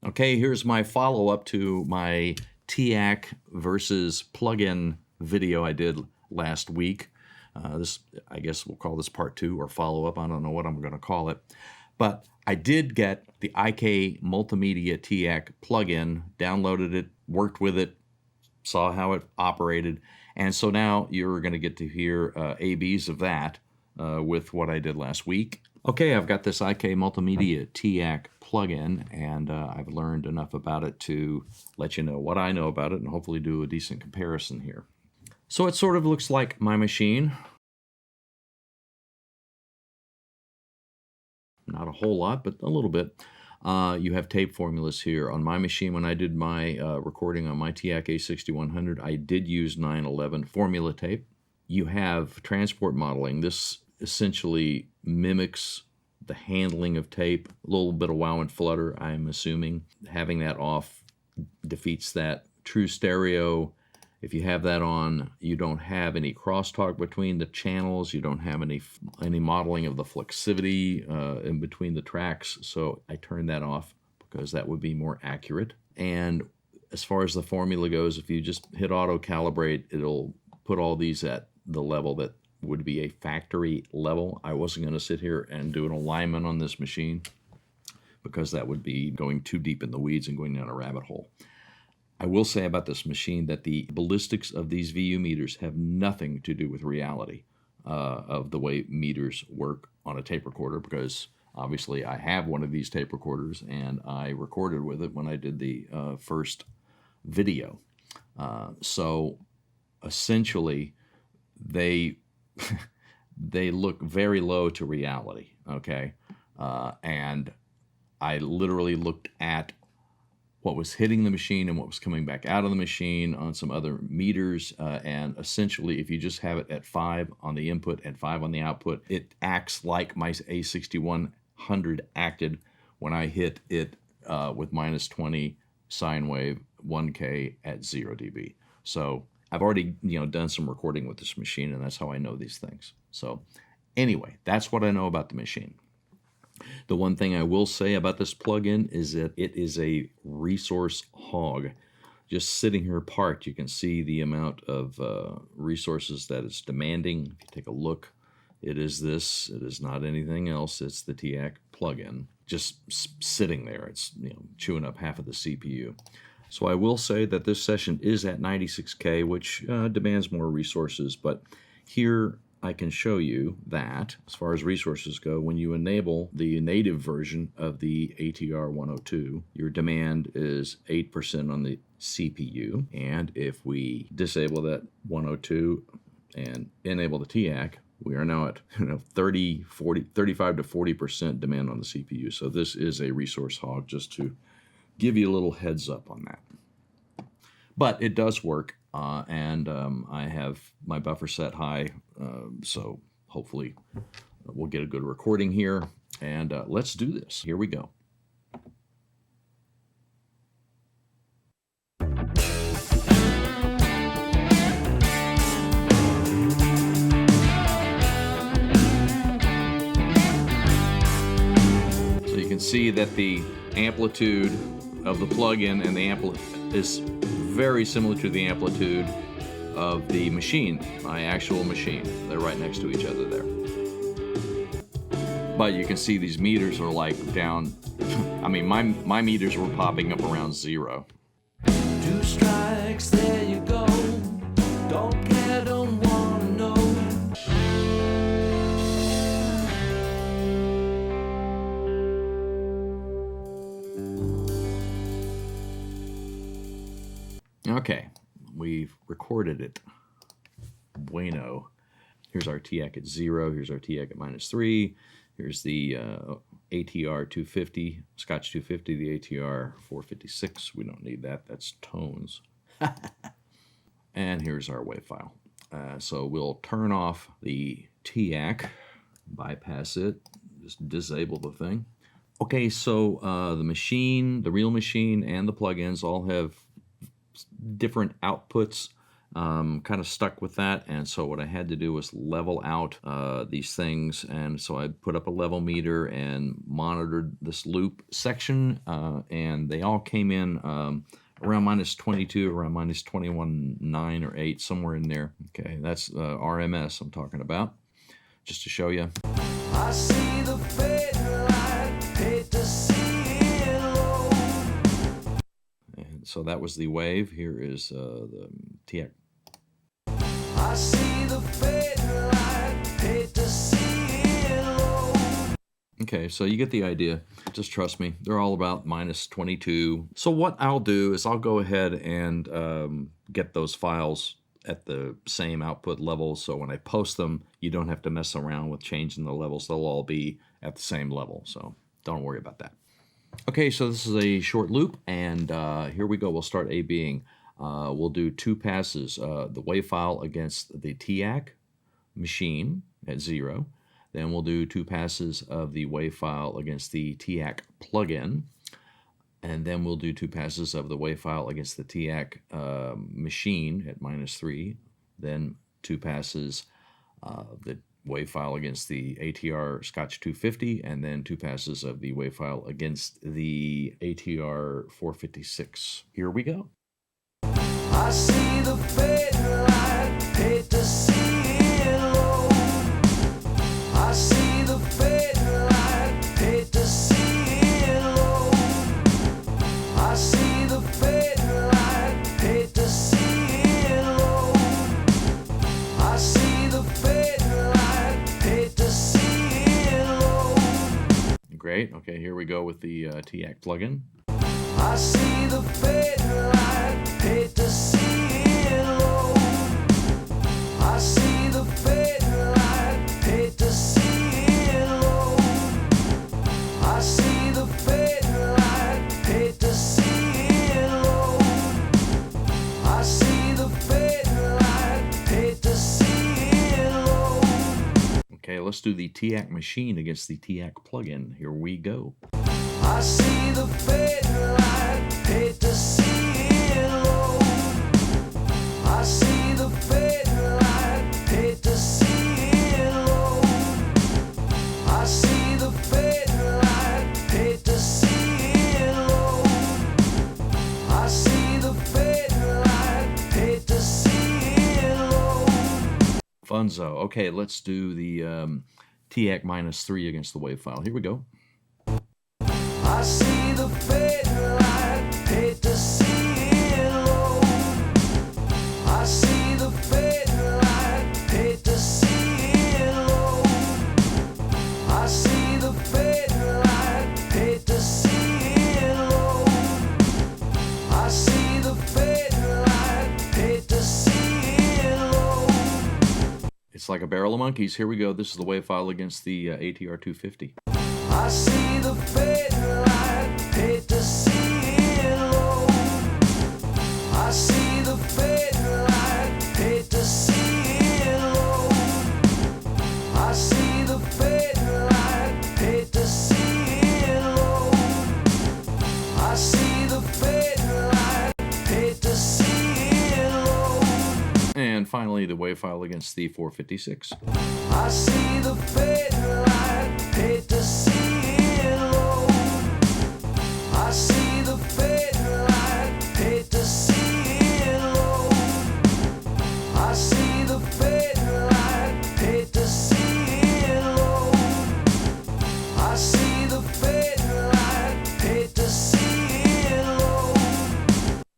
Okay, here's my follow-up to my TEAC versus plugin video I did last week. I guess we'll call this part 2 or follow-up. I don't know what I'm going to call it. But I did get the IK Multimedia TEAC plugin, downloaded it, worked with it, saw how it operated, and so now you're going to get to hear A/Bs of that with what I did last week. Okay, I've got this IK Multimedia TEAC plugin, and I've learned enough about it to let you know what I know about it and hopefully do a decent comparison here. So it sort of looks like my machine. Not a whole lot, but a little bit. You have tape formulas here. On my machine, when I did my recording on my TEAC A6100, I did use 911 formula tape. You have transport modeling. This essentially mimics the handling of tape. A little bit of wow and flutter, I'm assuming. Having that off defeats that. True stereo, if you have that on, you don't have any crosstalk between the channels. You don't have any modeling of the flexivity in between the tracks. So I turned that off because that would be more accurate. And as far as the formula goes, if you just hit auto calibrate, it'll put all these at the level that would be a factory level. I wasn't going to sit here and do an alignment on this machine because that would be going too deep in the weeds and going down a rabbit hole. I will say about this machine that the ballistics of these VU meters have nothing to do with reality of the way meters work on a tape recorder, because obviously I have one of these tape recorders and I recorded with it when I did the first video. So essentially they they look very low to reality, okay? And I literally looked at what was hitting the machine and what was coming back out of the machine on some other meters, and essentially if you just have it at 5 on the input and 5 on the output, it acts like my A6100 acted when I hit it with -20 sine wave 1K at 0 dB. So I've already done some recording with this machine, and that's how I know these things. So anyway, that's what I know about the machine. The one thing I will say about this plugin is that it is a resource hog. Just sitting here parked, you can see the amount of resources that it's demanding. If you take a look, it is this. It is not anything else. It's the TEAC plugin. Just sitting there. It's chewing up half of the CPU. So I will say that this session is at 96K, which demands more resources, but here I can show you that, as far as resources go, when you enable the native version of the ATR 102, your demand is 8% on the CPU, and if we disable that 102 and enable the TEAC, we are now at 35 to 40% demand on the CPU. So this is a resource hog, just to give you a little heads up on that. But it does work, and I have my buffer set high, so hopefully we'll get a good recording here. And let's do this. Here we go. So you can see that the amplitude of the plug-in and the amplitude is very similar to the amplitude of the machine, my actual machine. They're right next to each other there. But you can see these meters are like down, I mean, my meters were popping up around 0. 2 strikes, there you go. Don't care, don't wanna know. Okay, we've recorded it. Bueno. Here's our TEAC at 0. Here's our TEAC at -3. Here's the ATR 250, Scotch 250, the ATR 456. We don't need that. That's tones. And here's our WAV file. So we'll turn off the TEAC, bypass it, just disable the thing. Okay, so the machine, the real machine, and the plugins all have different outputs kind of stuck with that, and so what I had to do was level out these things, and so I put up a level meter and monitored this loop section, and they all came in around -22, around -21.9 or 8, somewhere in there. Okay, that's RMS I'm talking about, just to show you. I see the fading light, hate to see it low. And so that was the wave. Here is the TEAC. I see the fading light, hate to see it low. Okay, so you get the idea. Just trust me. They're all about -22. So what I'll do is I'll go ahead and get those files at the same output level, so when I post them, you don't have to mess around with changing the levels. They'll all be at the same level, so don't worry about that. Okay, so this is a short loop, and here we go. We'll start A-Bing. We'll do 2 passes, the WAV file against the TEAC machine at 0. Then we'll do 2 passes of the WAV file against the TEAC plugin. And then we'll do 2 passes of the WAV file against the TEAC machine at -3. Then 2 passes of the WAV file against the ATR Scotch 250, and then 2 passes of the WAV file against the ATR 456. Here we go. I see the fading light, hate to see it low. I see the fading light, hate to see it low. I see the fading light, hate to see it low. I see the fading light, hate to see it low. Great. Okay, here we go with the TEAC plugin. I see the fading light, hate to see it low. I see the fading light, hate to see it low. I see the fading light, hate to see it low. I see the fading light, hate to see it low. Okay, let's do the TEAC machine against the TEAC plugin. Here we go. I see the fading light, hate to see it low. I see the fading light, hate to see it low. I see the fading light, hate to see it low. I see the fading light, hate to see it low. Funzo. Okay, let's do the TEAC -3 against the WAV file. Here we go. I see the fading light, hate to see it low. I see the fading light, hate to see it low. I see the fading light, hate to see it low. I see the fading light, hate to see it low. It's like a barrel of monkeys. Here we go. This is the WAV file against the ATR 250. I see the fading light, hate to see it low. I see the fading light, hate to see it low. I see the fading light, hate to see it low. I see the fading light, hate to see it low. And finally, the WAV file against the 456. I see the fading light, hate to see it low. I see the fading light, hate to see it low. I see the fading light, hate to see it low. I see the fading light, hate to see it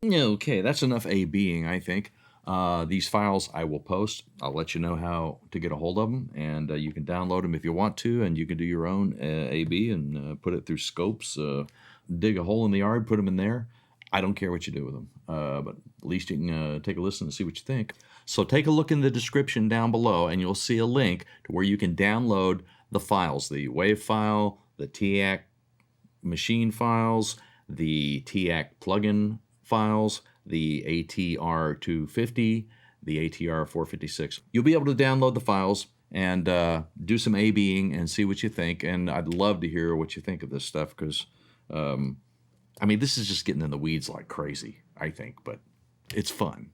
low. Okay, that's enough A-Bing, I think. These files I will post. I'll let you know how to get a hold of them, and you can download them if you want to, and you can do your own A-B and put it through scopes, dig a hole in the yard, put them in there. I don't care what you do with them, but at least you can take a listen and see what you think. So take a look in the description down below, and you'll see a link to where you can download the files, the WAV file, the TEAC machine files, the TEAC plugin files, the ATR 250, the ATR 456. You'll be able to download the files and do some A-Bing and see what you think. And I'd love to hear what you think of this stuff, because, I mean, this is just getting in the weeds like crazy, I think, but it's fun.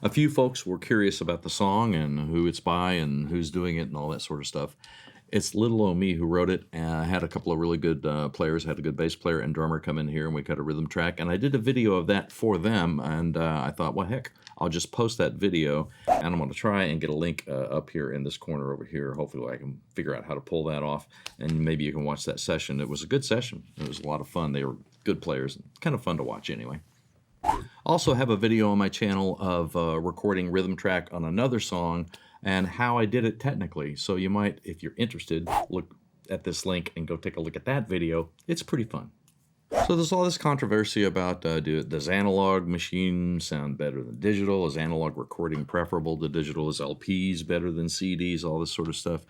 A few folks were curious about the song and who it's by and who's doing it and all that sort of stuff. It's little old me who wrote it. I had a couple of really good players, had a good bass player and drummer come in here, and we cut a rhythm track. And I did a video of that for them, and I thought, well, heck, I'll just post that video, and I'm going to try and get a link up here in this corner over here. Hopefully I can figure out how to pull that off, and maybe you can watch that session. It was a good session. It was a lot of fun. They were good players. Kind of fun to watch anyway. Also have a video on my channel of recording rhythm track on another song and how I did it technically. So you might, if you're interested, look at this link and go take a look at that video. It's pretty fun. So there's all this controversy about does analog machine sound better than digital? Is analog recording preferable to digital? Is LPs better than CDs? All this sort of stuff.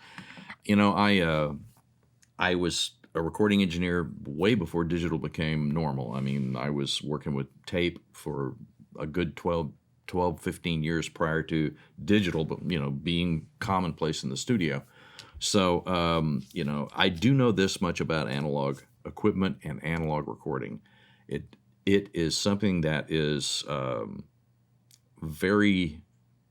You know, I was a recording engineer way before digital became normal. I mean, I was working with tape for a good 12, 15 years prior to digital, but, you know, being commonplace in the studio. So, you know, I do know this much about analog equipment and analog recording. It is something that is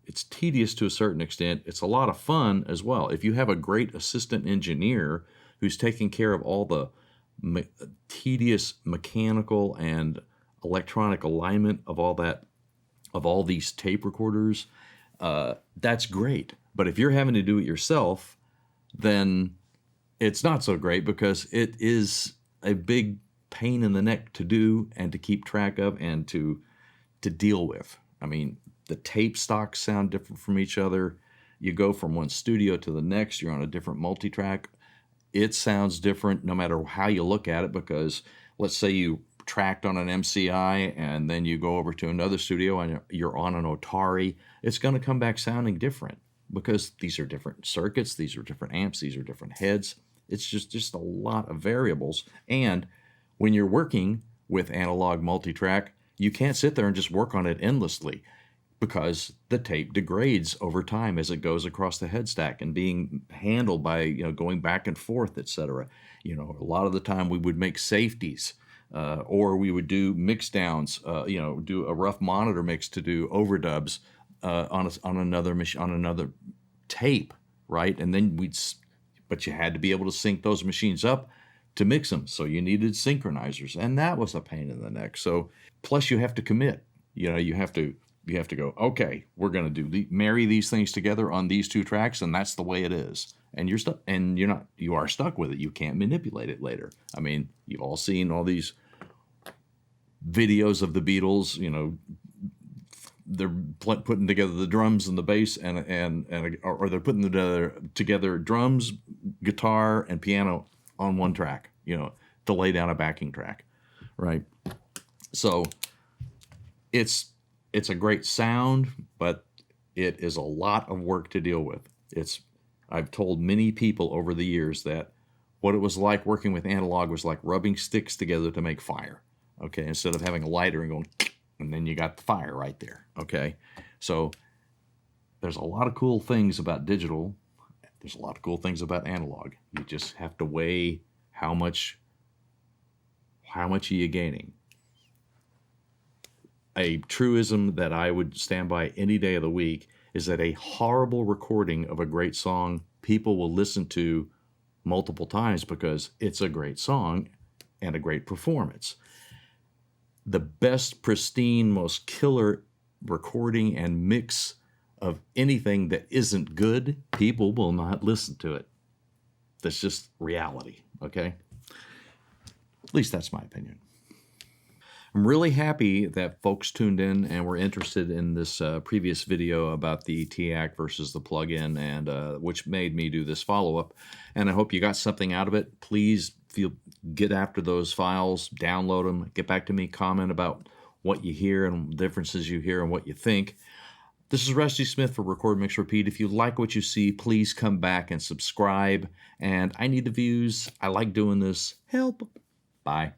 it's tedious to a certain extent. It's a lot of fun as well. If you have a great assistant engineer who's taking care of all the tedious mechanical and electronic alignment of all that, of all these tape recorders, that's great. But if you're having to do it yourself, then it's not so great, because it is a big pain in the neck to do and to keep track of and to deal with. I mean, the tape stocks sound different from each other. You go from one studio to the next, you're on a different multi-track. It sounds different no matter how you look at it, because let's say you tracked on an MCI and then you go over to another studio and you're on an Otari, it's going to come back sounding different, because these are different circuits, these are different amps, these are different heads. It's just a lot of variables. And when you're working with analog multi-track, you can't sit there and just work on it endlessly, because the tape degrades over time as it goes across the head stack and being handled by, you know, going back and forth, etc. You know, a lot of the time we would make safeties, or we would do mix downs, you know, do a rough monitor mix to do overdubs on another tape, right? And then but you had to be able to sync those machines up to mix them, so you needed synchronizers, and that was a pain in the neck. So plus you have to commit. You know, you have to go, okay, we're going to marry these things together on these two tracks, and that's the way it is. And you're stuck, and you are stuck with it. You can't manipulate it later. I mean, you've all seen all these videos of the Beatles, you know, they're putting together the drums and the bass or they're putting together drums, guitar, and piano on one track, you know, to lay down a backing track, right? So it's a great sound, but it is a lot of work to deal with. I've told many people over the years that what it was like working with analog was like rubbing sticks together to make fire, okay? Instead of having a lighter and going, and then you got the fire right there, okay? So there's a lot of cool things about digital. There's a lot of cool things about analog. You just have to weigh how much are you gaining. A truism that I would stand by any day of the week is that a horrible recording of a great song people will listen to multiple times because it's a great song and a great performance. The best, pristine, most killer recording and mix of anything that isn't good, people will not listen to it. That's just reality, okay? At least that's my opinion. I'm really happy that folks tuned in and were interested in this previous video about the TEAC versus the plugin, and which made me do this follow-up. And I hope you got something out of it. Please get after those files, download them, get back to me, comment about what you hear and differences you hear and what you think. This is Rusty Smith for Record, Mix, Repeat. If you like what you see, please come back and subscribe. And I need the views. I like doing this. Help. Bye.